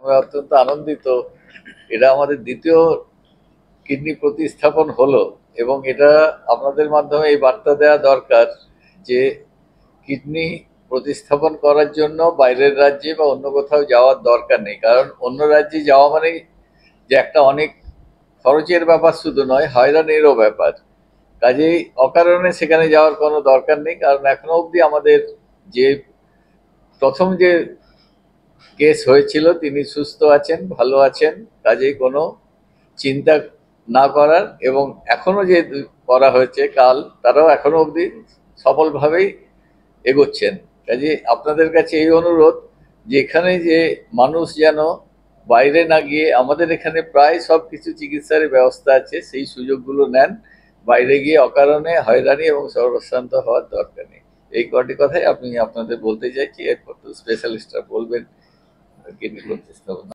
আমরা অত্যন্ত আনন্দিত। এটা আমাদের দ্বিতীয় কিডনি প্রতিস্থাপন হলো এবং এটা আপনাদের মাধ্যমে এই বার্তা দেওয়া দরকার যে কিডনি প্রতিস্থাপন করার জন্য বাইরের রাজ্যে বা অন্য কোথাও যাওয়ার দরকার নেই। কারণ অন্য রাজ্যে যাওয়া মানে যে একটা অনেক খরচের ব্যাপার শুধু নয়, হয়রানিরও ব্যাপার। কাজেই অকারণে সেখানে যাওয়ার কোনো দরকার নেই, কারণ এখনো অবধি আমাদের যে প্রথম যে কেস হয়েছিল তিনি সুস্থ আছেন, ভালো আছেন। কাজেই কোনো চিন্তা না করার, এবং এখনো যে করা হয়েছে কাল, তারাও এখনো অবধি সফলভাবেই এগোচ্ছেন। কাজে আপনাদের কাছে এই অনুরোধ যে এখানে যে মানুষ যেন বাইরে না গিয়ে, আমাদের এখানে প্রায় সব কিছু চিকিৎসার ব্যবস্থা আছে, সেই সুযোগগুলো নেন। বাইরে গিয়ে অকারণে হয়রানি এবং সর্বশ্রান্ত হওয়ার দরকার নেই। এই কটি কথাই আমি আপনাদের বলতে চাইছি। এরপর তো স্পেশালিস্টরা বলবেন কিডনি প্রতিস্থাপন।